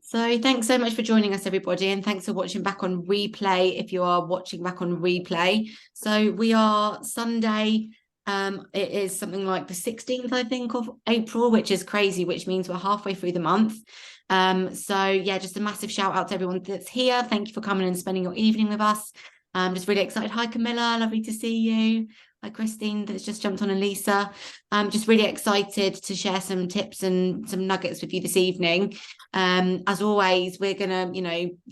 So thanks so much for joining us, everybody, and thanks for watching back on replay if you are watching back on replay. So we are Sunday. It is something like the 16th, I think, of April, which is crazy, which means we're halfway through the month. So yeah, just a massive shout out to everyone that's here. Thank you for coming and spending your evening with us. Just really excited. Hi, Camilla, lovely to see you. Hi, Christine, that's just jumped on, and Lisa. Just really excited to share some tips and some nuggets with you this evening. As always, we're gonna,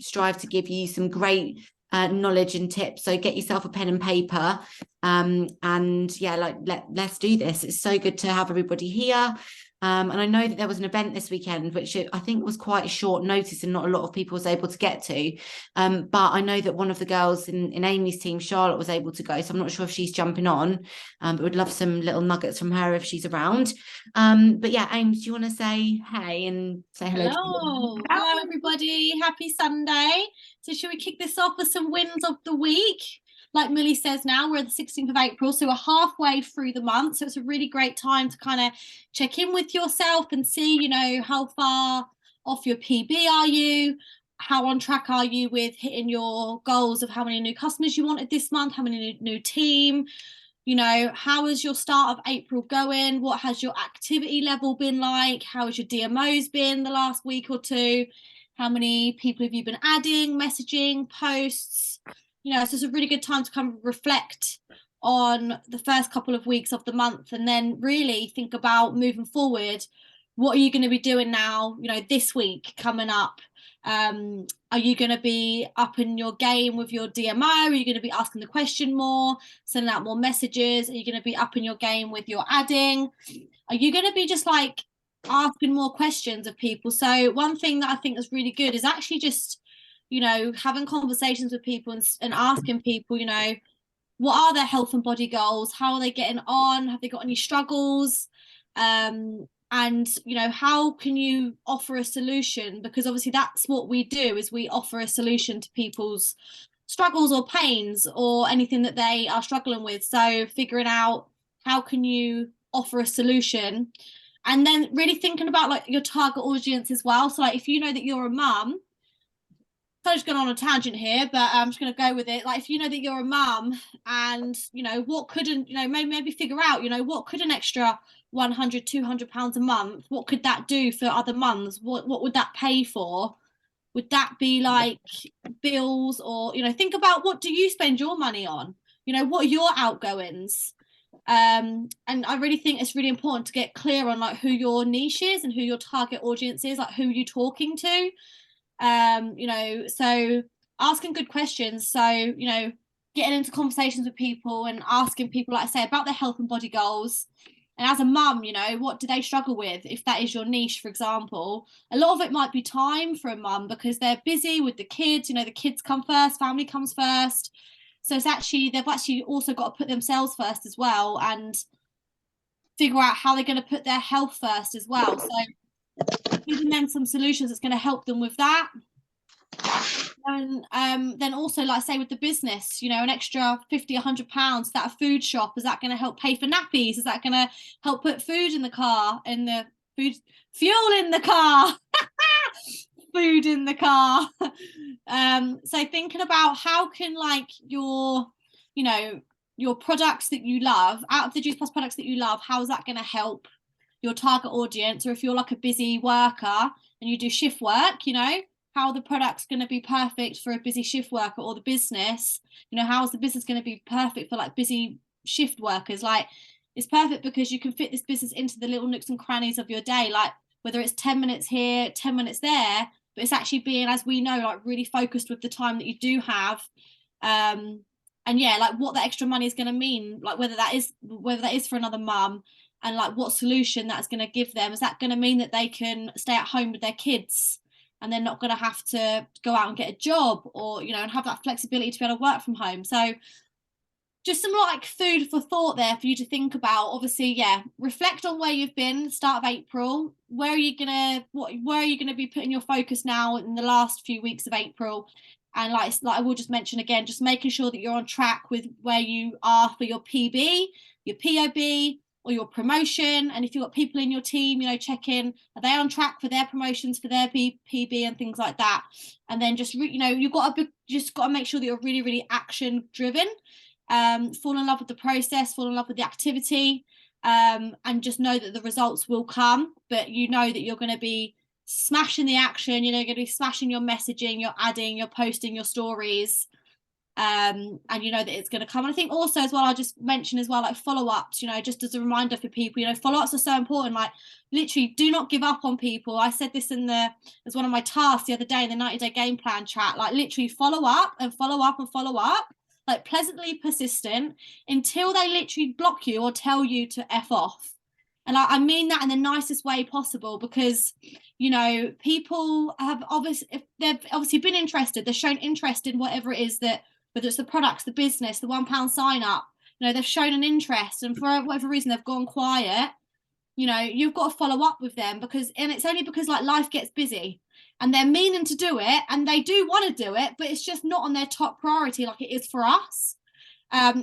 strive to give you some great knowledge and tips. So get yourself a pen and paper. And yeah, let's do this. It's so good to have everybody here. And I know that there was an event this weekend, which I think was quite a short notice and not a lot of people was able to get to. But I know that one of the girls in Amy's team, Charlotte, was able to go. So I'm not sure if she's jumping on, but would love some little nuggets from her if she's around. But yeah, Ames, do you want to say hey and say hello? Hello, everybody. Happy Sunday. So should we kick this off with some wins of the week? Like Millie says now, we're the 16th of April, so we're halfway through the month. So it's a really great time to kind of check in with yourself and see, how far off your PB are you? How on track are you with hitting your goals of how many new customers you wanted this month? How many new team? How is your start of April going? What has your activity level been like? How has your DMOs been the last week or two? How many people have you been adding, messaging, posts? So it's a really good time to kind of reflect on the first couple of weeks of the month and then really think about moving forward. What are you going to be doing now, this week coming up? Are you going to be up in your game with your DMO? Are you going to be asking the question more, sending out more messages? Are you going to be up in your game with your adding? Are you going to be just like asking more questions of people? So one thing that I think is really good is actually just, having conversations with people and asking people, what are their health and body goals? How are they getting on? Have they got any struggles? And how can you offer a solution, because obviously that's what we do, is we offer a solution to people's struggles or pains or anything that they are struggling with. So figuring out how can you offer a solution, and then really thinking about like your target audience as well. So like if you know that you're a mum, I'm just going on a tangent here, but I'm just going to go with it. Like if you know that you're a mum and, what couldn't, maybe figure out, what could an extra 100, 200 pounds a month, what could that do for other mums? What would that pay for? Would that be like bills or, think about what do you spend your money on? What are your outgoings? And I really think it's really important to get clear on like who your niche is and who your target audience is, like who you're talking to. So asking good questions. So, getting into conversations with people and asking people, like I say, about their health and body goals. And as a mum, what do they struggle with? If that is your niche, for example, a lot of it might be time for a mum because they're busy with the kids. The kids come first, family comes first. So it's actually, they've actually also got to put themselves first as well and figure out how they're going to put their health first as well. So giving them some solutions that's going to help them with that. And then also, like I say, with the business, an extra 50, 100 pounds, that a food shop, is that going to help pay for nappies? Is that going to help put food in the car, fuel in the car, food in the car? So thinking about how can like your products that you love, out of the Juice Plus products that you love, how is that going to help your target audience? Or if you're like a busy worker and you do shift work, how the product's going to be perfect for a busy shift worker, or the business, how is the business going to be perfect for like busy shift workers? Like it's perfect because you can fit this business into the little nooks and crannies of your day, like whether it's 10 minutes here, 10 minutes there, but it's actually being, as we know, like really focused with the time that you do have. And yeah, like what that extra money is going to mean, like whether that is for another mum, and like what solution that's going to give them. Is that going to mean that they can stay at home with their kids and they're not going to have to go out and get a job, or and have that flexibility to be able to work from home? So just some like food for thought there for you to think about. Obviously, yeah, reflect on where you've been start of April. Where are you gonna be putting your focus now in the last few weeks of April? And like I will just mention again, just making sure that you're on track with where you are for your PB, your POB, or your promotion. And if you've got people in your team, you know, check in, are they on track for their promotions, for their PB and things like that. And then just, you know, you've got to make sure that you're really, really action driven. Fall in love with the process, fall in love with the activity, and just know that the results will come, but you know that you're going to be smashing the action, you know, you're going to be smashing your messaging, you're adding, you're posting your stories, and you know that it's going to come. And I think also as well, I'll just mention as well, like follow-ups, you know, just as a reminder for people, you know, follow-ups are so important. Like literally do not give up on people. I said this as one of my tasks the other day in the 90-day game plan chat, like literally follow up and follow up and follow up, like pleasantly persistent until they literally block you or tell you to F off. And I mean that in the nicest way possible, because, you know, people have if they've obviously been interested, they've shown interest in whatever it is that, whether it's the products, the business, the £1 sign up, you know, they've shown an interest, and for whatever reason they've gone quiet, you know, you've got to follow up with them, and it's only because like life gets busy and they're meaning to do it and they do want to do it, but it's just not on their top priority like it is for us.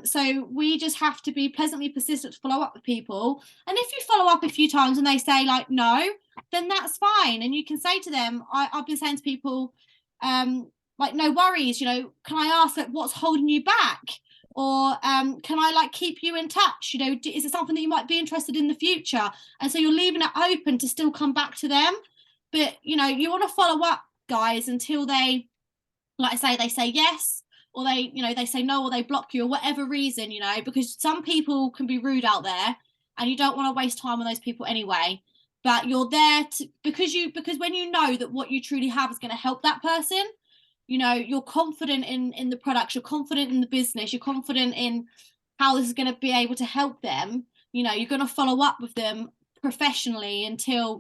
So we just have to be pleasantly persistent to follow up with people. And if you follow up a few times and they say like no, then that's fine. And you can say to them, I've been saying to people, like, no worries, you know, can I ask like what's holding you back? Or can I like keep you in touch? You know, is it something that you might be interested in the future? And so you're leaving it open to still come back to them. But, you know, you want to follow up, guys, until they, like I say, they say yes, or they, you know, they say no, or they block you, or whatever reason, you know, because some people can be rude out there and you don't want to waste time on those people anyway. But you're there because when you know that what you truly have is going to help that person, you know, you're confident in the products, you're confident in the business, you're confident in how this is going to be able to help them. You know, you're going to follow up with them professionally until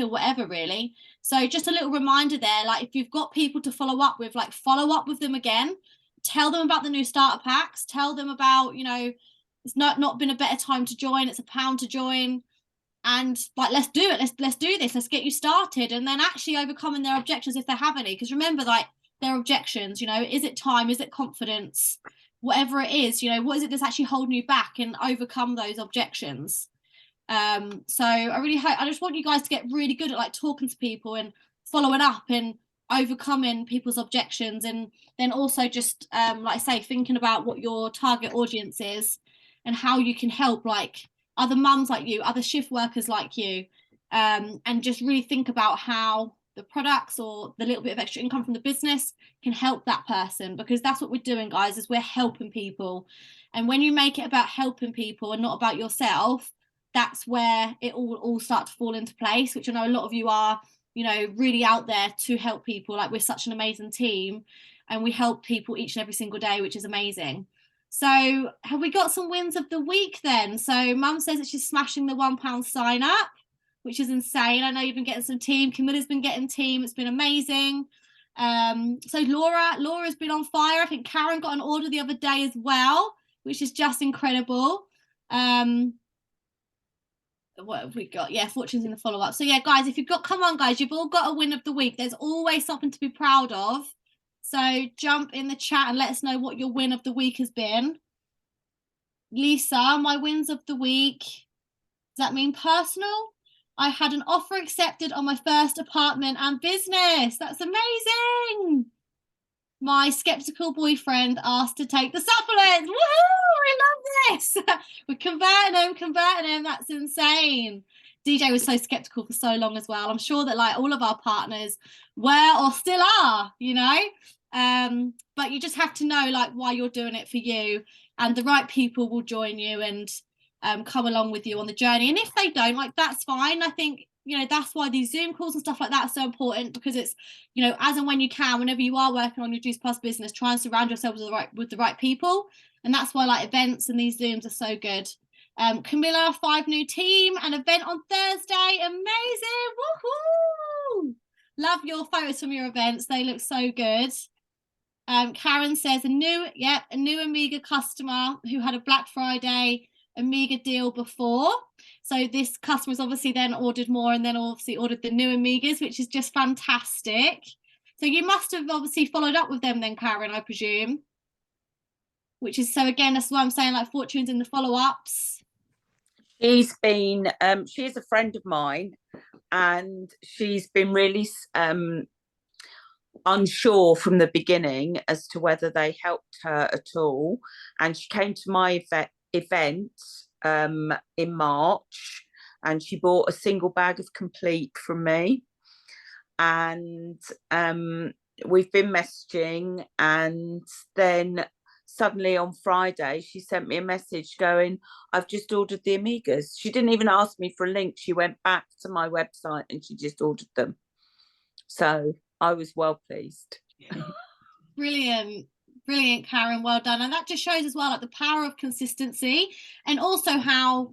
whatever, really. So just a little reminder there, like if you've got people to follow up with, like follow up with them again, tell them about the new starter packs, tell them about, you know, it's not been a better time to join, it's £1 to join, and like let's do it, let's do this, let's get you started. And then actually overcoming their objections if they have any, because remember, like their objections, you know, is it time, is it confidence, whatever it is, you know, what is it that's actually holding you back, and overcome those objections. So I just want you guys to get really good at like talking to people and following up and overcoming people's objections, and then also just like I say, thinking about what your target audience is and how you can help like other mums like you, other shift workers like you, and just really think about how the products or the little bit of extra income from the business can help that person, because that's what we're doing, guys, is we're helping people. And when you make it about helping people and not about yourself, that's where it all start to fall into place, which I know a lot of you are, you know, really out there to help people. Like we're such an amazing team and we help people each and every single day, which is amazing. So have we got some wins of the week then? So Mum says that she's smashing the £1 sign up, which is insane. I know you've been getting some team. Camilla's been getting team. It's been amazing. So Laura's been on fire. I think Karen got an order the other day as well, which is just incredible. What have we got? Yeah, Fortune's in the follow-up. So yeah, guys, come on, guys, you've all got a win of the week. There's always something to be proud of. So jump in the chat and let us know what your win of the week has been. Lisa, my wins of the week. Does that mean personal? I had an offer accepted on my first apartment and business. That's amazing. My skeptical boyfriend asked to take the supplements. Woohoo! I love this. We're converting him. That's insane. DJ was so skeptical for so long as well. I'm sure that like all of our partners were or still are, you know. But you just have to know like why you're doing it for you, and the right people will join you and come along with you on the journey. And if they don't, like that's fine. I think, you know, that's why these Zoom calls and stuff like that are so important, because it's, you know, as and when you can, whenever you are working on your Juice Plus business, try and surround yourself with the right people. And that's why like events and these Zooms are so good. Camilla, 5 new team, an event on Thursday. Amazing. Woohoo! Love your photos from your events. They look so good. Karen says a new Amiga customer who had a Black Friday Amiga deal before. So this customer's obviously then ordered more and then obviously ordered the new Amigas, which is just fantastic. So you must have obviously followed up with them then, Karen, I presume. Which is, so again, that's why I'm saying like Fortune's in the follow-ups. She's been, she's a friend of mine, and she's been really unsure from the beginning as to whether they helped her at all. And she came to my event in March, and she bought a single bag of Complete from me. And we've been messaging, and then suddenly on Friday she sent me a message going, I've just ordered the Amigas. She didn't even ask me for a link. She went back to my website and she just ordered them. So I was well pleased. Brilliant. Brilliant, Karen. Well done. And that just shows as well, like, the power of consistency, and also how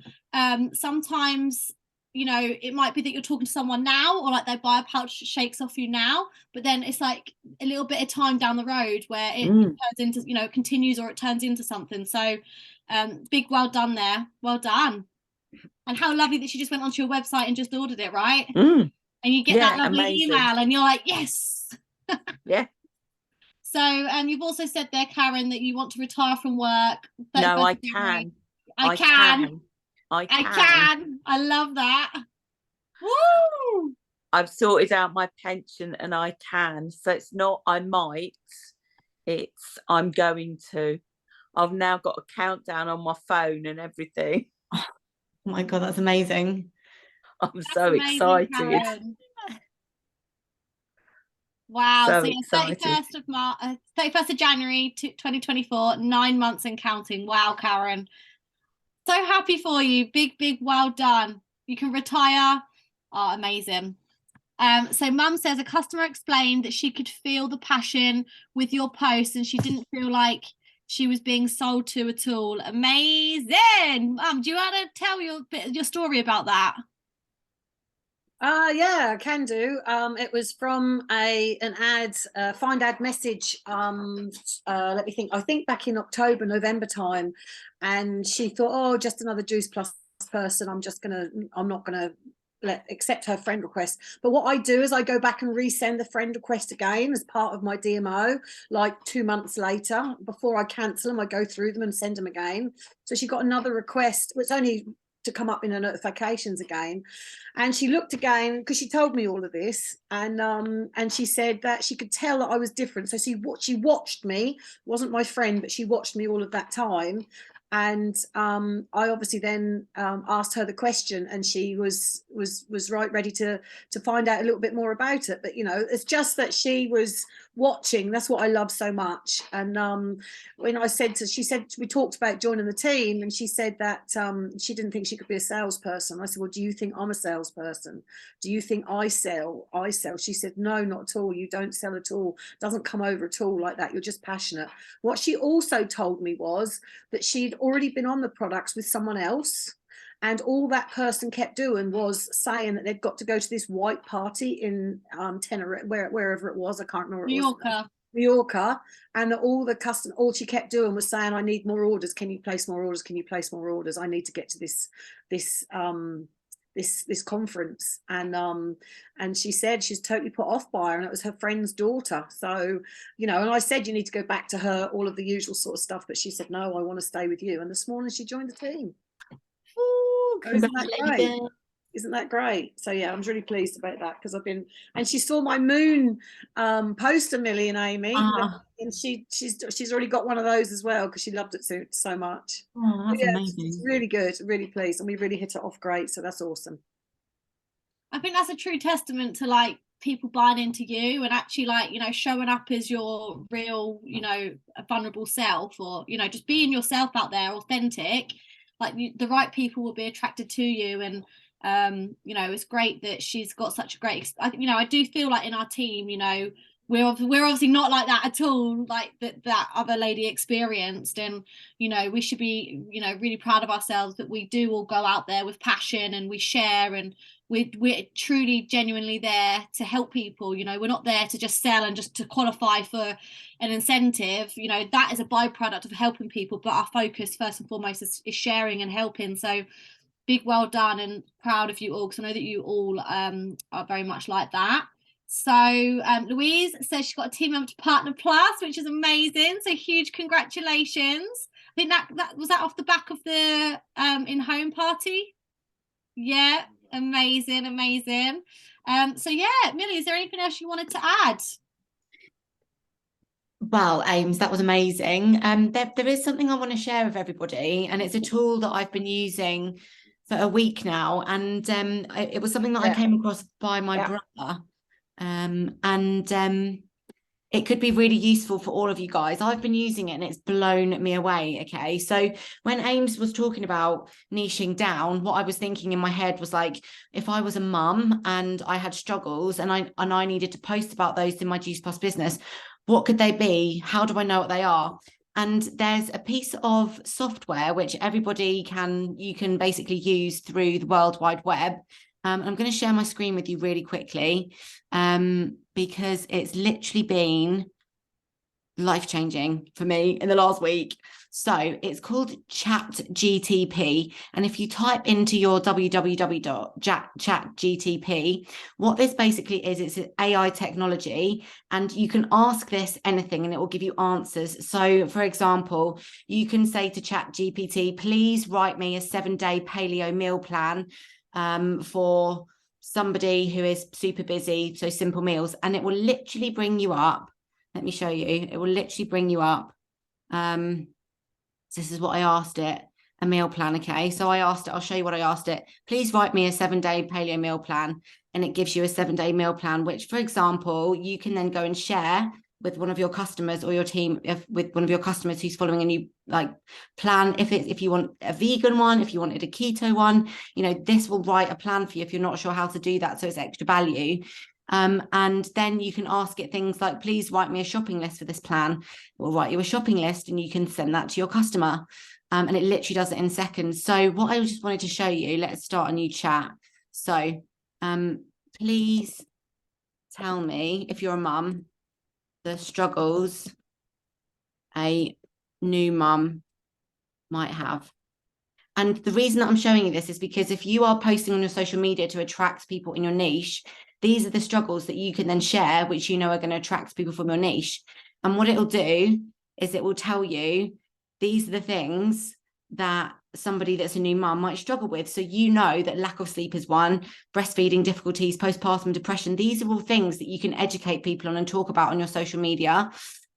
sometimes, you know, it might be that you're talking to someone now, or like they buy a pouch shakes off you now, but then it's like a little bit of time down the road where it turns into, you know, continues, or it turns into something. So big well done there. Well done. And how lovely that she just went onto your website and just ordered it, right? And you get that lovely email and you're like, yes. Yeah. So you've also said there, Karen, that you want to retire from work. No, I can. I can. I love that. Woo! I've sorted out my pension and I can. So it's not I might, it's I'm going to. I've now got a countdown on my phone and everything. Oh my God, that's amazing. That's so amazing, excited. Karen. Wow. So yeah, 31st of January 2024, 9 months and counting. Wow, Karen. So happy for you. Big well done. You can retire. Oh, amazing. So Mum says a customer explained that she could feel the passion with your post and she didn't feel like she was being sold to at all. Amazing. Mum, do you want to tell your story about that? Yeah, I can do. It was from an ad, find ad message. Let me think. I think back in October, November time, and she thought, oh, just another Juice Plus person. I'm not gonna accept her friend request. But what I do is I go back and resend the friend request again as part of my DMO, like 2 months later. Before I cancel them, I go through them and send them again. So she got another request. It's only to come up in her notifications again, and she looked again because she told me all of this, and she said that she could tell that I was different. So she watched me, wasn't my friend, but she watched me all of that time. And I obviously then asked her the question, and she was right ready to find out a little bit more about it. But you know, it's just that she was watching. That's what I love so much. And when I said she said we talked about joining the team, and she said that she didn't think she could be a salesperson. I said, well, do you think I'm a salesperson? Do you think I sell? She said, no, not at all. You don't sell at all. Doesn't come over at all like that. You're just passionate. What she also told me was that she'd already been on the products with someone else, and all that person kept doing was saying that they'd got to go to this white party in Tenerife, wherever it was, I can't remember. Mallorca, and that all she kept doing was saying, I need more orders, can you place more orders, can you place more orders, I need to get to this conference. And she said she's totally put off by her, and it was her friend's daughter. So, you know, and I said you need to go back to her, all of the usual sort of stuff, but she said, no, I want to stay with you. And this morning she joined the team. Ooh, isn't that great? Isn't that great? So yeah, I'm really pleased about that, because and she saw my moon poster, Millie and Amy, and she's already got one of those as well, because she loved it so much. Oh, that's amazing. It's really good, really pleased, and we really hit it off great. So that's awesome. I think that's a true testament to like people buying into you and actually, like, you know, showing up as your real, you know, vulnerable self, or, you know, just being yourself out there, authentic. Like the right people will be attracted to you. And you know, it's great that she's got such a great, you know, I do feel like in our team, you know, we're obviously not like that at all, like that other lady experienced. And, you know, we should be, you know, really proud of ourselves that we do all go out there with passion, and we share, and we're truly genuinely there to help people. You know, we're not there to just sell and just to qualify for an incentive. You know, that is a byproduct of helping people, but our focus first and foremost is sharing and helping. So big well done, and proud of you all, because I know that you all are very much like that. So Louise says she's got a team member to Partner Plus, which is amazing. So huge congratulations. I think that was that off the back of the in-home party. Yeah, amazing, amazing. So yeah, Millie, is there anything else you wanted to add? Well, Ames, that was amazing. There is something I want to share with everybody, and it's a tool that I've been using for a week now, and it was something that I came across by my brother, and it could be really useful for all of you guys. I've been using it and it's blown me away. Okay. So when Ames was talking about niching down, what I was thinking in my head was like, if I was a mum and I had struggles and I needed to post about those in my Juice Plus business, what could they be? How do I know what they are? And there's a piece of software which you can basically use through the World Wide Web. I'm going to share my screen with you really quickly, because it's literally been life-changing for me in the last week. So it's called ChatGTP. And if you type into your www.chatgtp, what this basically is, it's an AI technology, and you can ask this anything and it will give you answers. So for example, you can say to ChatGPT, please write me a 7-day paleo meal plan for somebody who is super busy, so simple meals, and it will literally bring you up. Let me show you. It will literally bring you up. This is what I asked it, a meal plan. Okay, so I asked it, I'll show you what I asked it. Please write me a 7-day paleo meal plan, and it gives you a 7-day meal plan, which, for example, you can then go and share with one of your customers or your team, with one of your customers who's following a new plan. If you want a vegan one, if you wanted a keto one, this will write a plan for you if you're not sure how to do that, so it's extra value. And then you can ask it things like, please write me a shopping list for this plan. It will write you a shopping list and you can send that to your customer, and it literally does it in seconds. So what I just wanted to show you, let's start a new chat. So please tell me, if you're a mum, the struggles a new mum might have. And the reason that I'm showing you this is because if you are posting on your social media to attract people in your niche, these are the struggles that you can then share, which are going to attract people from your niche. And what it'll do is it will tell you, these are the things that somebody that's a new mum might struggle with. So that lack of sleep is one, breastfeeding difficulties, postpartum depression. These are all things that you can educate people on and talk about on your social media.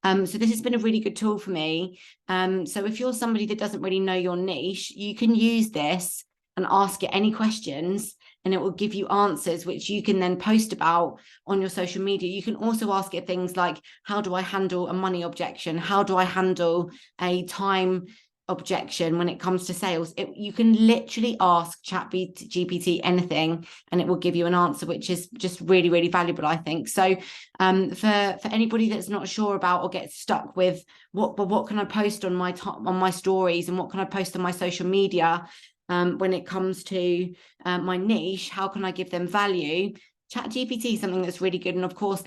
So this has been a really good tool for me. So if you're somebody that doesn't really know your niche, you can use this and ask it any questions, and it will give you answers which you can then post about on your social media. You can also ask it things like, how do I handle a money objection? How do I handle a time objection when it comes to sales? You can literally ask ChatGPT anything and it will give you an answer, which is just really, really valuable, I think. So for anybody that's not sure about or gets stuck with what can I post on my stories and what can I post on my social media, when it comes to my niche, how can I give them value? ChatGPT is something that's really good. And of course,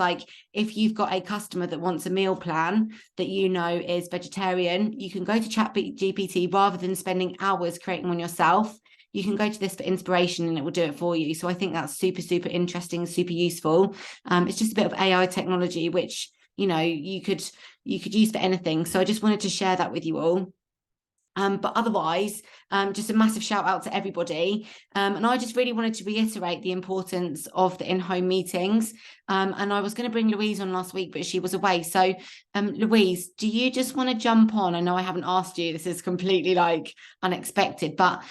if you've got a customer that wants a meal plan that is vegetarian, you can go to ChatGPT rather than spending hours creating one yourself. You can go to this for inspiration and it will do it for you. So I think that's super, super interesting, super useful. It's just a bit of AI technology, which, you could use for anything. So I just wanted to share that with you all. But otherwise, just a massive shout out to everybody. And I just really wanted to reiterate the importance of the in-home meetings. And I was going to bring Louise on last week, but she was away. So Louise, do you just want to jump on? I know I haven't asked you, this is completely unexpected, but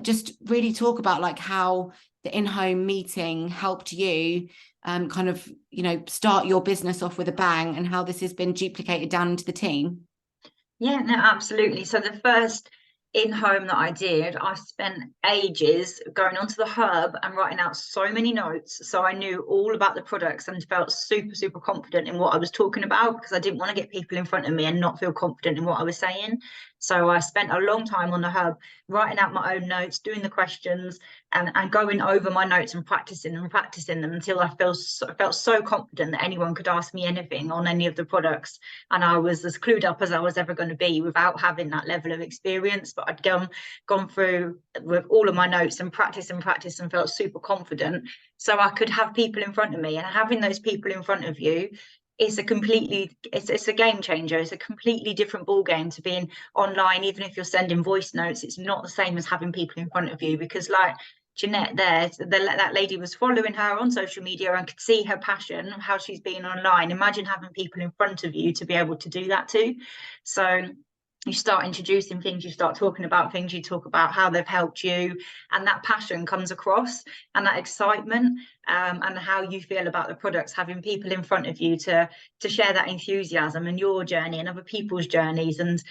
just really talk about how the in-home meeting helped you start your business off with a bang, and how this has been duplicated down into the team. Yeah, no, absolutely. So the first in-home that I did, I spent ages going onto the Hub and writing out so many notes. So I knew all about the products and felt super, super confident in what I was talking about, because I didn't want to get people in front of me and not feel confident in what I was saying. So I spent a long time on the Hub writing out my own notes, doing the questions and going over my notes and practicing them until I felt so confident that anyone could ask me anything on any of the products. And I was as clued up as I was ever going to be without having that level of experience. But I'd gone through with all of my notes and practice and felt super confident. So I could have people in front of me, and having those people in front of you is it's a game changer. It's a completely different ball game to being online. Even if you're sending voice notes, it's not the same as having people in front of you, because Jeanette there, that lady was following her on social media and could see her passion, how she's been online. Imagine having people in front of you to be able to do that too. So you start introducing things, you start talking about things, you talk about how they've helped you, and that passion comes across, and that excitement, and how you feel about the products, having people in front of you to share that enthusiasm and your journey and other people's journeys, and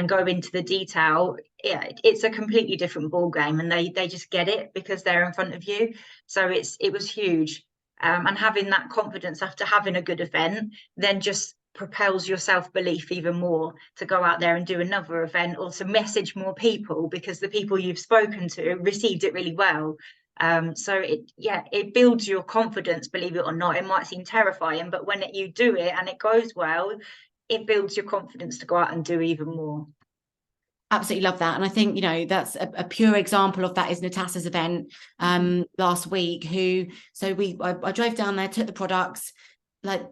go into the detail. Yeah, it's a completely different ball game, and they just get it because they're in front of you. So it was huge, and having that confidence after having a good event then just propels your self-belief even more to go out there and do another event, or to message more people because the people you've spoken to received it really well. So it builds your confidence, believe it or not. It might seem terrifying, but when you do it and it goes well, it builds your confidence to go out and do even more. Absolutely love that. And I think, you know, that's a pure example of that is Natasha's event last week, I drove down there, took the products, like,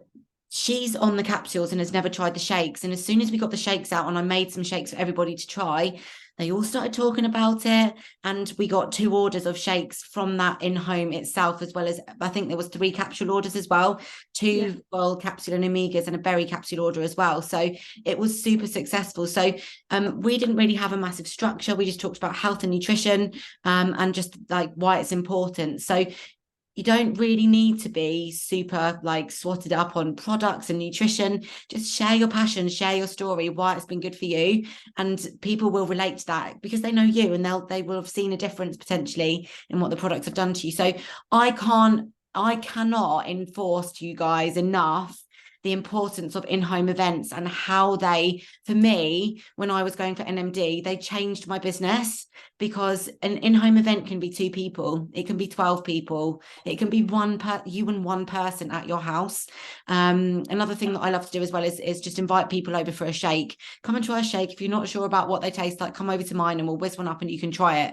she's on the capsules and has never tried the shakes. And as soon as we got the shakes out and I made some shakes for everybody to try, they all started talking about it. And we got 2 orders of shakes from that in-home itself, as well as, I think there was 3 capsule orders as well, 2 oil capsule and omegas and a berry capsule order as well. So it was super successful. So we didn't really have a massive structure. We just talked about health and nutrition, and just like why it's important. So you don't really need to be super like swatted up on products and nutrition. Just share your passion, share your story, why it's been good for you, and people will relate to that because they know you, and they will have seen a difference potentially in what the products have done to you. So I cannot enforce to you guys enough the importance of in-home events, and how they, for me, when I was going for NMD, they changed my business, because an in-home event can be 2 people, it can be 12 people, it can be you and one person at your house. Another thing that I love to do as well is just invite people over for a shake. Come and try a shake. If you're not sure about what they taste like, come over to mine and we'll whiz one up and you can try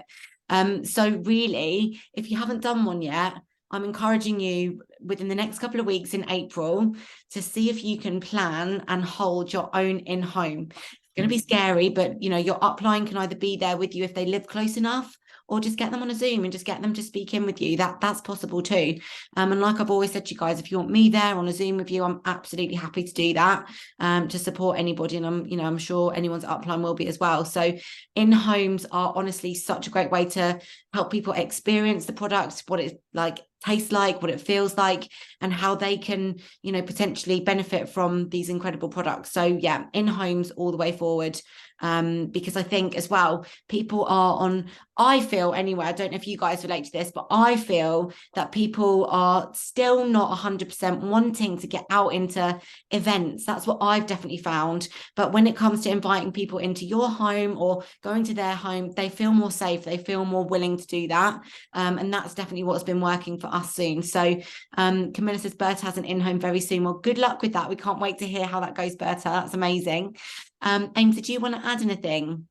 it. So really, if you haven't done one yet, I'm encouraging you within the next couple of weeks in April to see if you can plan and hold your own in-home. It's going to be scary, but you know, your upline can either be there with you if they live close enough, or just get them on a Zoom and just get them to speak in with you. That's possible too. And like I've always said to you guys, if you want me there on a Zoom with you, I'm absolutely happy to do that, to support anybody. And I'm sure anyone's upline will be as well. So in-homes are honestly such a great way to help people experience the product, what it like tastes like, what it feels like, and how they can, you know, potentially benefit from these incredible products. So yeah, in-homes all the way forward. Because I think as well, people are on, I feel anyway, I don't know if you guys relate to this, but I feel that people are still not 100% wanting to get out into events. That's what I've definitely found. But when it comes to inviting people into your home or going to their home, they feel more safe, they feel more willing to do that. And that's definitely what's been working for us soon. So Camilla says Berta has an in-home very soon. Well, good luck with that. We can't wait to hear how that goes, Berta. That's amazing. Ames, did you want to add anything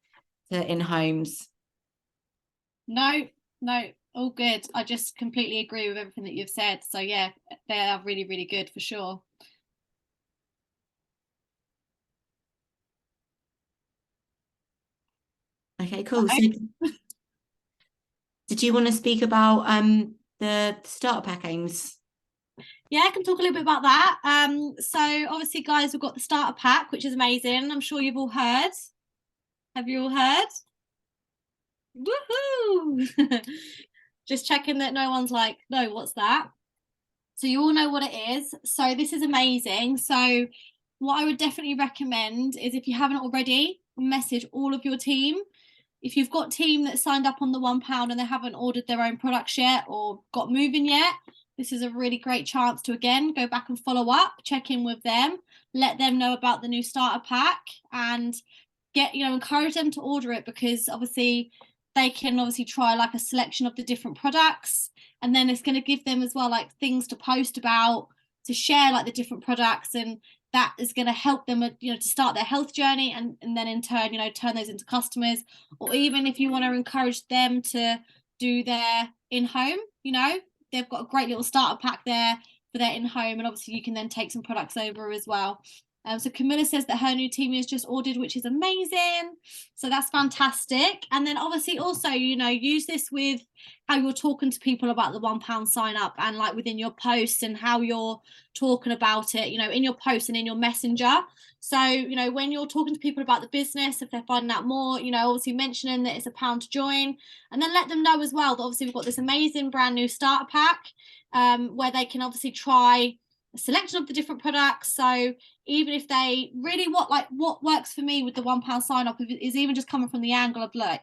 to in-homes? No, all good. I just completely agree with everything that you've said. So yeah, they are really, really good for sure. Okay, cool. So did you want to speak about the starter pack, Ames? Yeah, I can talk a little bit about that. So obviously, guys, we've got the starter pack, which is amazing. I'm sure you've all heard. Have you all heard? Woohoo! Just checking that no one's like, no, what's that? So you all know what it is. So this is amazing. So what I would definitely recommend is, if you haven't already, message all of your team. If you've got team that signed up on the £1 and they haven't ordered their own products yet or got moving yet, this is a really great chance to, again, go back and follow up, check in with them, let them know about the new starter pack, and encourage them to order it, because obviously they can try like a selection of the different products, and then it's going to give them as well like things to post about, to share like the different products, and that is going to help them to start their health journey, and then in turn turn those into customers. Or even if you want to encourage them to do their in-home, they've got a great little starter pack there for their in-home, and obviously you can then take some products over as well. So Camilla says that her new team is just ordered, which is amazing. So that's fantastic. And then obviously also, you know, use this with how you're talking to people about the £1 sign up, and like within your posts and how you're talking about it, you know, in your posts and in your messenger. So, you know, when you're talking to people about the business, if they're finding out more, you know, obviously mentioning that it's £1 to join, and then let them know as well that obviously we've got this amazing brand new starter pack where they can obviously try a selection of the different products. So even if they really what works for me with the £1 sign up is even just coming from the angle of, like,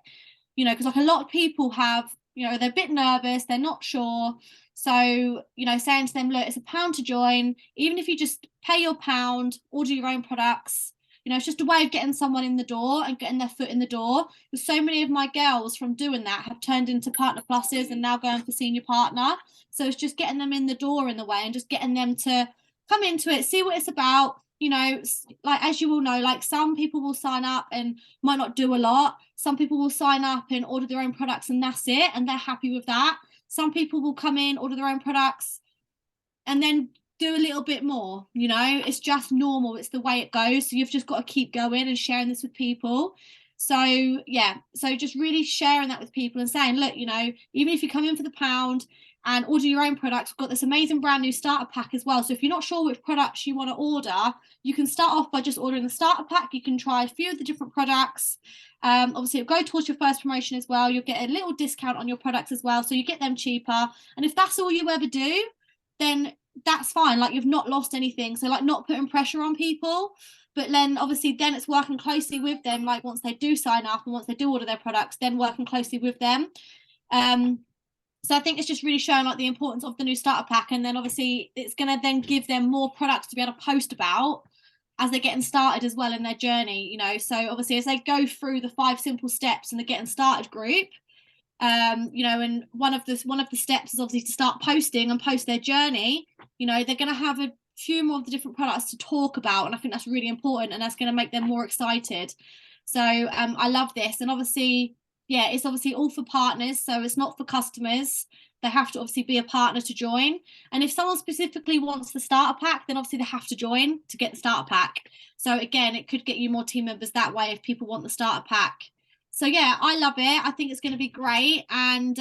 you know, because like a lot of people have, you know, they're a bit nervous, they're not sure. So, you know, saying to them, look, it's £1 to join. Even if you just pay your £1, order your own products, you know, it's just a way of getting someone in the door and getting their foot in the door. Because so many of my girls from doing that have turned into partner pluses and now going for senior partner. So it's just getting them in the door in the way, and just getting them to come into it, see what it's about. You know, like, as you all know, like, some people will sign up and might not do a lot. Some people will sign up and order their own products and that's it, and they're happy with that. Some people will come in, order their own products, and then do a little bit more. You know, it's just normal. It's the way it goes. So you've just got to keep going and sharing this with people. So yeah, so just really sharing that with people and saying, look, you know, even if you come in for the £1 and order your own products, we've got this amazing brand new starter pack as well. So if you're not sure which products you want to order, you can start off by just ordering the starter pack. You can try a few of the different products. Obviously it'll go towards your first promotion as well. You'll get a little discount on your products as well, so you get them cheaper. And if that's all you ever do, then that's fine. Like, you've not lost anything. So, like, not putting pressure on people, but then obviously then it's working closely with them, like once they do sign up and once they do order their products, then working closely with them. So I think it's just really showing, like, the importance of the new starter pack. And then obviously it's going to then give them more products to be able to post about as they're getting started as well in their journey, you know. So obviously as they go through the 5 simple steps in the getting started group, you know, and one of the steps is obviously to start posting and post their journey. You know, they're going to have a few more of the different products to talk about, and I think that's really important, and that's going to make them more excited. So I love this. And obviously, yeah, it's obviously all for partners, so it's not for customers. They have to obviously be a partner to join. And if someone specifically wants the starter pack, then obviously they have to join to get the starter pack. So again, it could get you more team members that way if people want the starter pack. So yeah, I love it. I think it's going to be great. And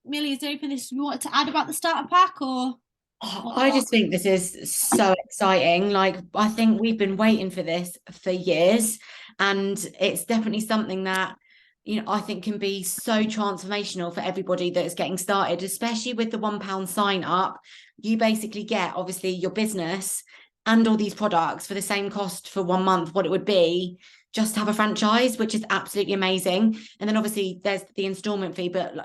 Millie, is there anything you wanted to add about the starter pack, or? I just think this is so exciting. Like, I think we've been waiting for this for years, and it's definitely something that, you know, I think can be so transformational for everybody that is getting started, especially with the £1 sign up. You basically get, obviously, your business and all these products for the same cost for 1 month, what it would be just to have a franchise, which is absolutely amazing. And then obviously there's the installment fee, but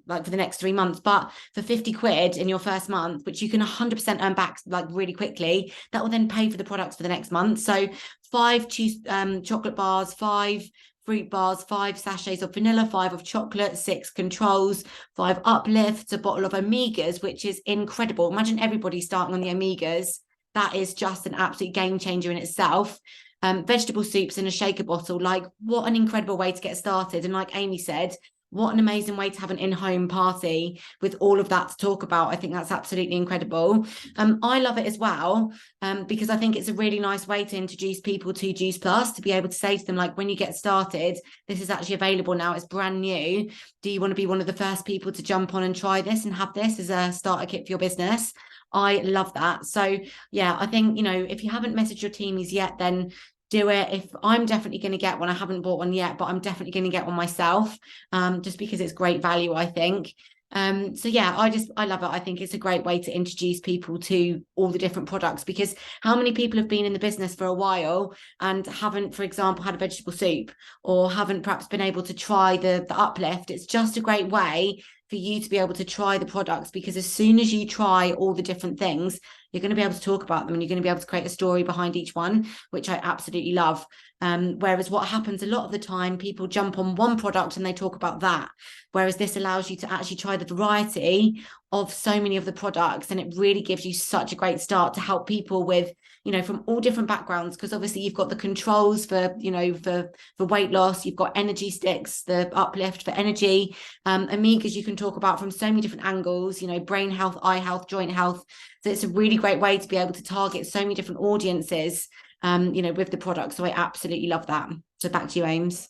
like for the next 3 months, but for 50 quid in your first month, which you can 100% earn back like really quickly, that will then pay for the products for the next month. So 5 chocolate bars, 5 fruit bars, 5 sachets of vanilla, 5 of chocolate, 6 controls, 5 uplifts, a bottle of omegas, which is incredible. Imagine everybody starting on the omegas. That is just an absolute game changer in itself. Vegetable soups in a shaker bottle. Like, what an incredible way to get started. And like Amy said, what an amazing way to have an in-home party with all of that to talk about. I think that's absolutely incredible. I love it as well, because I think it's a really nice way to introduce people to Juice Plus, to be able to say to them, like, when you get started, this is actually available now, it's brand new. Do you want to be one of the first people to jump on and try this and have this as a starter kit for your business? I love that. So yeah, I think, you know, if you haven't messaged your teamies yet, then do it. If I'm definitely going to get one, I haven't bought one yet, but I'm definitely going to get one myself, just because it's great value, I think. So yeah, I love it. I think it's a great way to introduce people to all the different products, because how many people have been in the business for a while and haven't, for example, had a vegetable soup, or haven't perhaps been able to try the uplift? It's just a great way for you to be able to try the products, because as soon as you try all the different things, you're going to be able to talk about them, and you're going to be able to create a story behind each one, which I absolutely love. Whereas what happens a lot of the time, people jump on one product and they talk about that. Whereas this allows you to actually try the variety of so many of the products, and it really gives you such a great start to help people with, you know, from all different backgrounds, because obviously you've got the controls for, you know, for weight loss, you've got energy sticks, the uplift for energy, omegas you can talk about from so many different angles, you know, brain health, eye health, joint health. So it's a really great way to be able to target so many different audiences, with the product. So I absolutely love that. So back to you, Ames.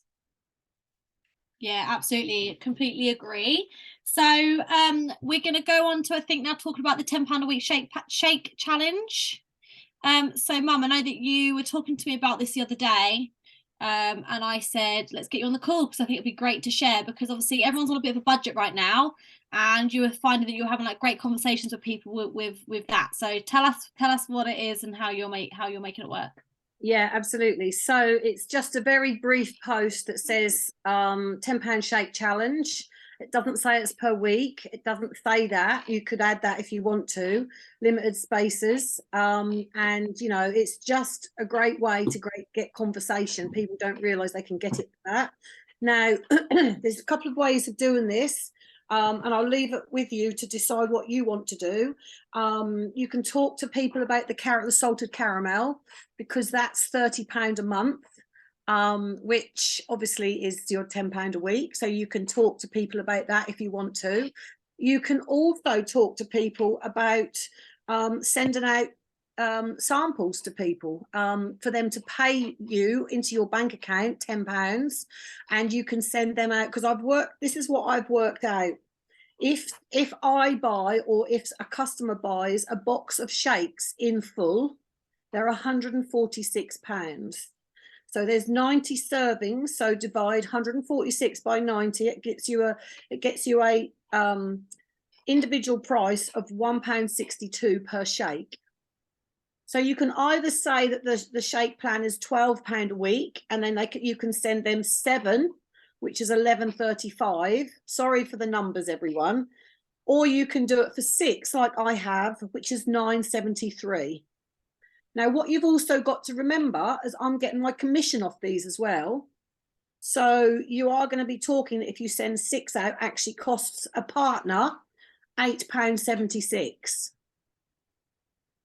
Yeah, absolutely. Completely agree. So we're going to go on to, I think, now talking about the £10 a week shake challenge. So Mum, I know that you were talking to me about this the other day. And I said, let's get you on the call because I think it'd be great to share, because obviously everyone's on a bit of a budget right now, and you were finding that you're having like great conversations with people with that. So tell us what it is and how you're making it work. Yeah, absolutely. So it's just a very brief post that says £10 shake challenge. It doesn't say it's per week. It doesn't say that. You could add that if you want to. Limited spaces. And, it's just a great way to get conversation. People don't realise they can get it for that. Now, there's a couple of ways of doing this. And I'll leave it with you to decide what you want to do. You can talk to people about the salted caramel, because that's £30 a month, which obviously is your £10 a week. So you can talk to people about that if you want to. You can also talk to people about sending out samples to people for them to pay you into your bank account £10, and you can send them out, because this is what I've worked out. If I buy, or if a customer buys a box of shakes in full, they're £146. So there's 90 servings. So divide 146 by 90. It gets you a individual price of £1.62 per shake. So you can either say that the shake plan is £12 a week, and then you can send them 7, which is £11.35. Sorry for the numbers, everyone. Or you can do it for 6, like I have, which is £9.73. Now, what you've also got to remember is I'm getting my commission off these as well. So you are going to be talking, if you send 6 out, actually costs a partner £8.76.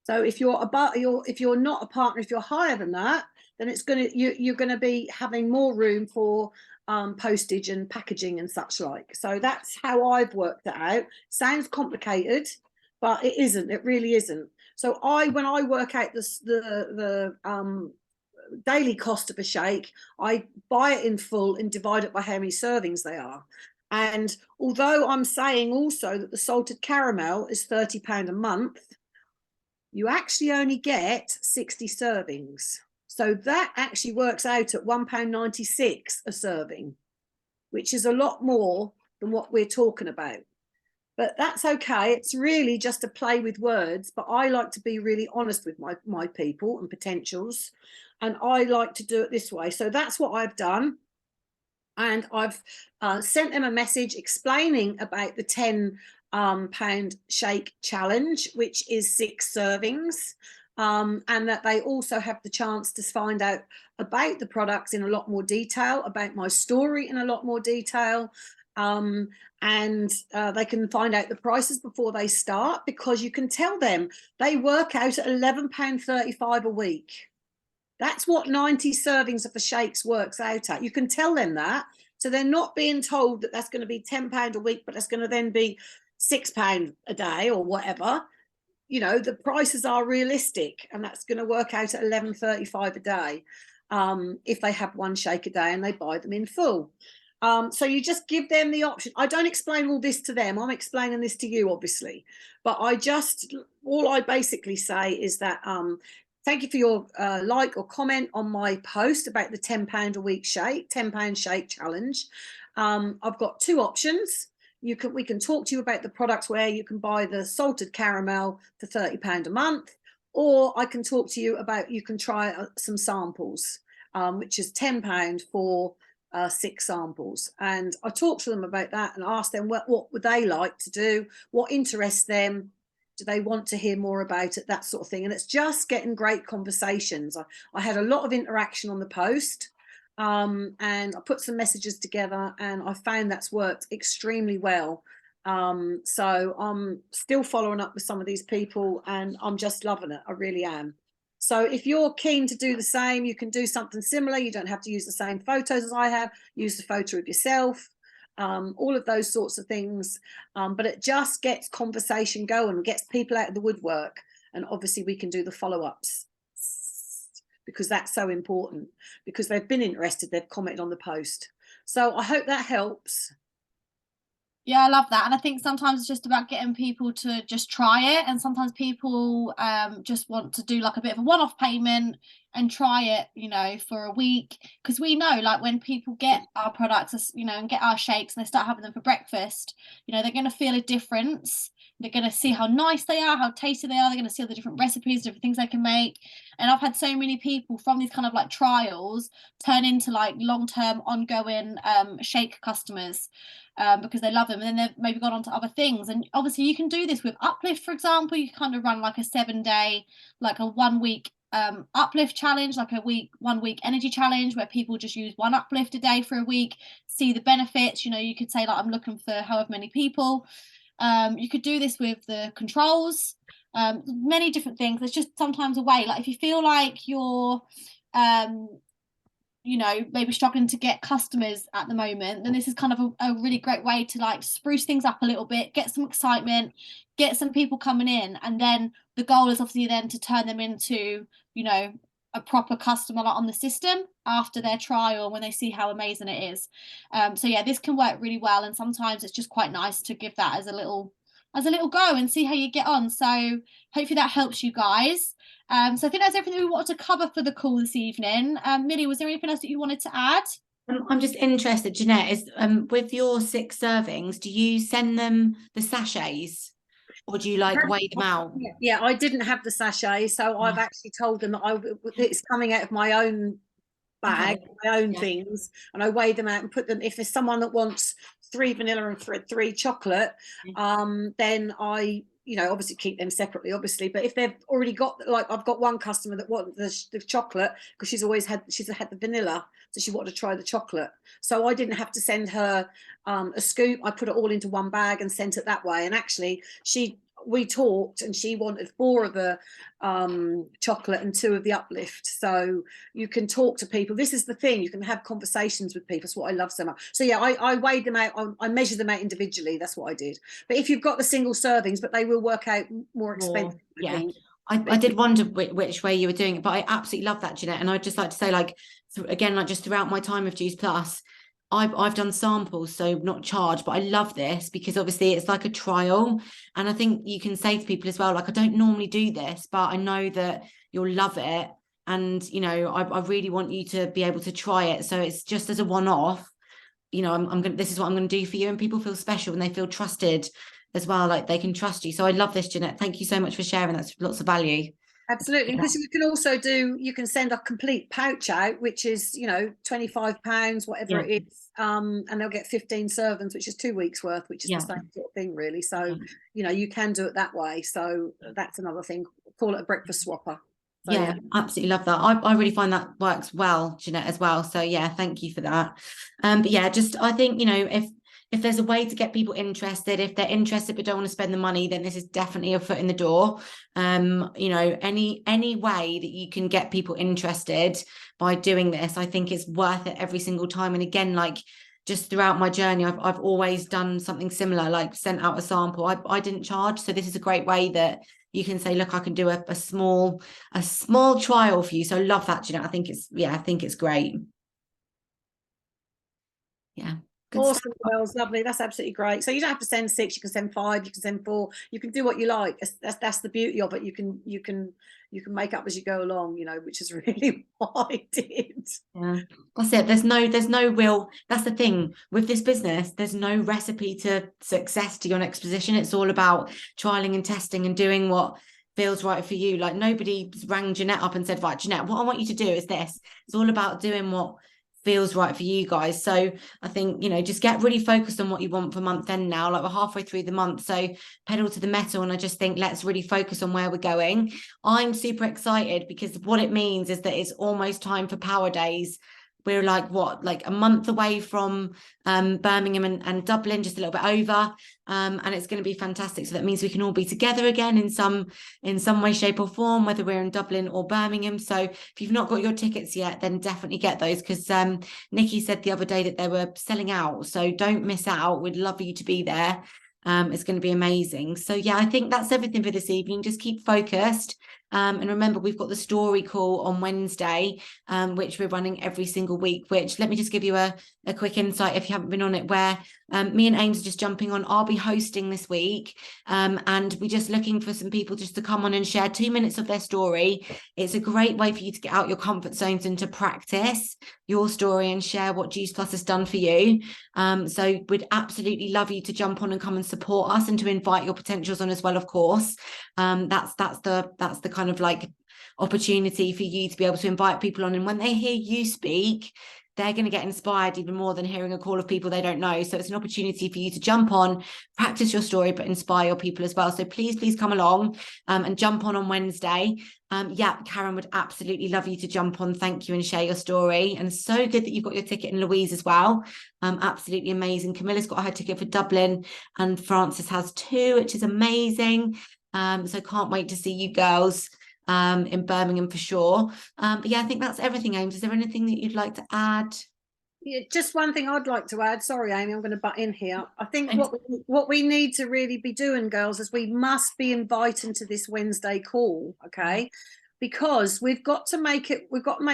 So if you're not a partner, if you're higher than that, then you're going to be having more room for postage and packaging and such like. So that's how I've worked it out. Sounds complicated, but it isn't. It really isn't. So when I work out the daily cost of a shake, I buy it in full and divide it by how many servings they are. And although I'm saying also that the salted caramel is £30 a month, you actually only get 60 servings. So that actually works out at £1.96 a serving, which is a lot more than what we're talking about. But that's okay. It's really just a play with words. But I like to be really honest with my people and potentials. And I like to do it this way. So that's what I've done. And I've sent them a message explaining about the £10 shake challenge, which is 6 servings. And that they also have the chance to find out about the products in a lot more detail, about my story in a lot more detail. And they can find out the prices before they start, because you can tell them they work out at £11.35 a week. That's what 90 servings of the shakes works out at. You can tell them that. So they're not being told that that's going to be £10 a week, but that's going to then be £6 a day or whatever. The prices are realistic, and that's going to work out at £11.35 a day if they have 1 shake a day and they buy them in full. So you just give them the option. I don't explain all this to them. I'm explaining this to you, obviously. But all I basically say is that thank you for your like or comment on my post about the £10 a week £10 shake challenge. I've got 2 options. We can talk to you about the products where you can buy the salted caramel for £30 a month, or I can talk to you about you can try some samples, which is £10 for 6 samples. And I talk to them about that and ask them what would they like to do, what interests them, do they want to hear more about it, that sort of thing. And it's just getting great conversations. I had a lot of interaction on the post. And I put some messages together, and I found that's worked extremely well. So I'm still following up with some of these people, and I'm just loving it. I really am. So if you're keen to do the same, you can do something similar. You don't have to use the same photos as I have. Use the photo of yourself, all of those sorts of things. But it just gets conversation going, gets people out of the woodwork, and obviously we can do the follow-ups. because that's so important, because they've been interested, they've commented on the post. So I hope that helps. Yeah, I love that. And I think sometimes it's just about getting people to just try it. And sometimes people just want to do like a bit of a one-off payment and try it, you know, for a week. Because we know, like, when people get our products, you know, and get our shakes and they start having them for breakfast, you know, they're going to feel a difference. They're going to see how nice they are, how tasty they are. They're going to see all the different recipes, different things they can make. And I've had so many people from these kind of like trials turn into like long-term ongoing shake customers. Because they love them, and then they've maybe gone on to other things. And obviously you can do this with Uplift, for example. You kind of run like a 7-day, like a 1 week Uplift challenge, like a 1 week energy challenge, where people just use 1 Uplift a day for a week, see the benefits. You know, you could say like, I'm looking for however many people. You could do this with the controls, many different things. There's just sometimes a way, like if you feel like you're you know, maybe struggling to get customers at the moment, then this is kind of a really great way to like spruce things up a little bit, get some excitement, get some people coming in. And then the goal is obviously then to turn them into, you know, a proper customer like on the system after their trial, when they see how amazing it is. So yeah, this can work really well. And sometimes it's just quite nice to give that as a little go and see how you get on. So hopefully that helps you guys. So I think that's everything we wanted to cover for the call this evening. Millie, was there anything else that you wanted to add? I'm just interested, Jeanette, is with your 6 servings, do you send them the sachets, or do you like weigh them out? Yeah, I didn't have the sachet, so I've actually told them that it's coming out of my own bag, my own things, and I weigh them out and put them. If there's someone that wants 3 vanilla and 3 chocolate, then I, you know, obviously keep them separately, obviously. But if they've already got, like, I've got one customer that wants the chocolate because she's had the vanilla, so she wanted to try the chocolate. So I didn't have to send her a scoop. I put it all into one bag and sent it that way. And actually, we talked, and she wanted 4 of the chocolate and 2 of the Uplift. So you can talk to people. This is the thing, you can have conversations with people. That's what I love so much. So yeah, I weighed them out. I measured them out individually. That's what I did. But if you've got the single servings, but they will work out more expensive. Yeah, I did wonder which way you were doing it, but I absolutely love that, Jeanette. And I'd just like to say, like, again, like just throughout my time with Juice Plus, I've done samples, so not charged, but I love this because obviously it's like a trial. And I think you can say to people as well, like, I don't normally do this, but I know that you'll love it. And, you know, I really want you to be able to try it. So it's just as a one-off, you know, this is what I'm going to do for you. And people feel special and they feel trusted as well, like they can trust you. So I love this, Jeanette. Thank you so much for sharing. That's lots of value. Absolutely, because you can also you can send a complete pouch out, which is, you know, £25, whatever it is, and they'll get 15 servings, which is 2 weeks worth, which is the same sort of thing, really. So you know, you can do it that way. So that's another thing. Call it a breakfast swapper. So, absolutely love that. I really find that works well, Jeanette, as well. So yeah, thank you for that. But yeah, just I think, you know, if there's a way to get people interested, if they're interested but don't want to spend the money, then this is definitely a foot in the door. You know, any way that you can get people interested by doing this, I think it's worth it every single time. And again, like, just throughout my journey, I've always done something similar, like sent out a sample. I didn't charge, so this is a great way that you can say, look, I can do a small trial for you. So I love that, Jeanette. I think it's great. Yeah. Awesome, girls, lovely. That's absolutely great. So you don't have to send 6, you can send 5, you can send 4, you can do what you like. That's the beauty of it. You can make up as you go along, you know, which is really what I did. Yeah, that's it. There's no real, that's the thing with this business, there's no recipe to success to your next position. It's all about trialing and testing and doing what feels right for you. Like, nobody rang Jeanette up and said, right, Jeanette, what I want you to do is this. It's all about doing what feels right for you guys. So I think, you know, just get really focused on what you want for month end now. Like, we're halfway through the month, so pedal to the metal. And I just think let's really focus on where we're going. I'm super excited because what it means is that it's almost time for Power Days. We're like a month away from Birmingham and Dublin, just a little bit over, and it's going to be fantastic. So that means we can all be together again in some way, shape or form, whether we're in Dublin or Birmingham. So if you've not got your tickets yet, then definitely get those, because Nikki said the other day that they were selling out. So don't miss out. We'd love you to be there. It's going to be amazing. So yeah, I think that's everything for this evening. Just keep focused. And remember, we've got the story call on Wednesday, which we're running every single week, which let me just give you a quick insight if you haven't been on it, where me and Ames are just jumping on. I'll be hosting this week, and we're just looking for some people just to come on and share 2 minutes of their story. It's a great way for you to get out your comfort zones and to practice your story and share what Juice Plus has done for you. So we'd absolutely love you to jump on and come and support us, and to invite your potentials on as well, of course. That's the kind of like opportunity for you to be able to invite people on, and when they hear you speak, they're going to get inspired even more than hearing a call of people they don't know. So it's an opportunity for you to jump on, practice your story, but inspire your people as well. So please come along and jump on Wednesday. Yeah, Karen would absolutely love you to jump on. Thank you, and share your story. And so good that you've got your ticket, and Louise as well. Absolutely amazing. Camilla's got her ticket for Dublin, and Frances has too, which is amazing. So can't wait to see you girls in Birmingham for sure. But yeah, I think that's everything. Ames, is there anything that you'd like to add? Yeah, just one thing I'd like to add. Sorry, Amy, I'm going to butt in here. I think what we need to really be doing, girls, is we must be inviting to this Wednesday call, okay? Because we've got to make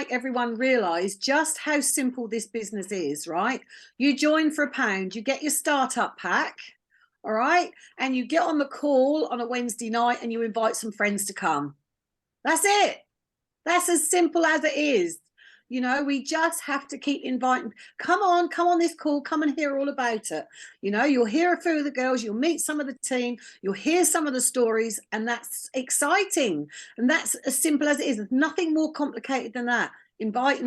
everyone realise just how simple this business is, right? You join for £1, you get your startup pack, all right? And you get on the call on a Wednesday night and you invite some friends to come. That's it. That's as simple as it is. You know, we just have to keep inviting. Come on this call, come and hear all about it. You know, you'll hear a few of the girls, you'll meet some of the team, you'll hear some of the stories, and that's exciting. And that's as simple as it is. There's nothing more complicated than that. Invite,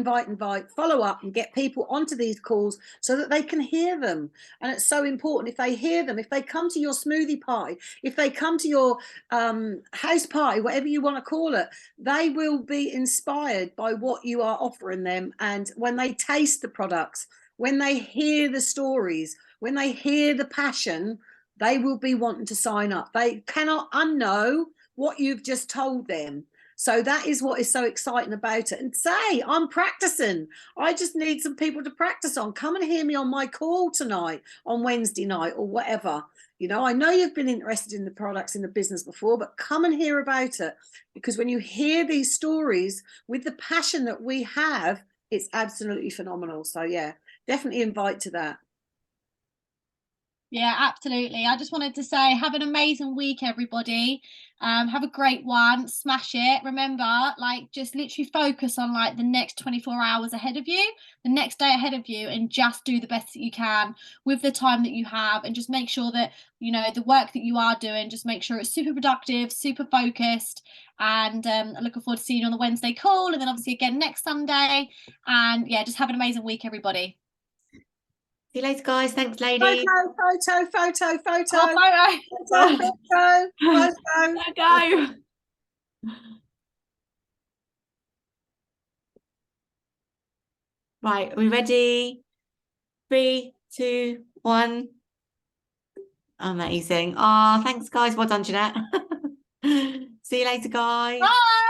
follow up, and get people onto these calls so that they can hear them. And it's so important. If they hear them, if they come to your smoothie party, if they come to your house party, whatever you want to call it, they will be inspired by what you are offering them. And when they taste the products, when they hear the stories, when they hear the passion, they will be wanting to sign up. They cannot unknow what you've just told them. So that is what is so exciting about it. And say, I'm practicing. I just need some people to practice on. Come and hear me on my call tonight, on Wednesday night, or whatever. You know, I know you've been interested in the products in the business before, but come and hear about it. Because when you hear these stories with the passion that we have, it's absolutely phenomenal. So yeah, definitely invite to that. Yeah, absolutely. I just wanted to say, have an amazing week, everybody. Have a great one. Smash it. Remember, like, just literally focus on like the next 24 hours ahead of you, the next day ahead of you, and just do the best that you can with the time that you have, and just make sure that, you know, the work that you are doing, just make sure it's super productive, super focused. And I'm looking forward to seeing you on the Wednesday call, and then obviously again next Sunday. And yeah, just have an amazing week, everybody. See you later, guys. Thanks, ladies. Photo. Go. Right, are we ready? 3, 2, 1. Amazing. Oh, thanks, guys. Well done, Jeanette. See you later, guys. Bye.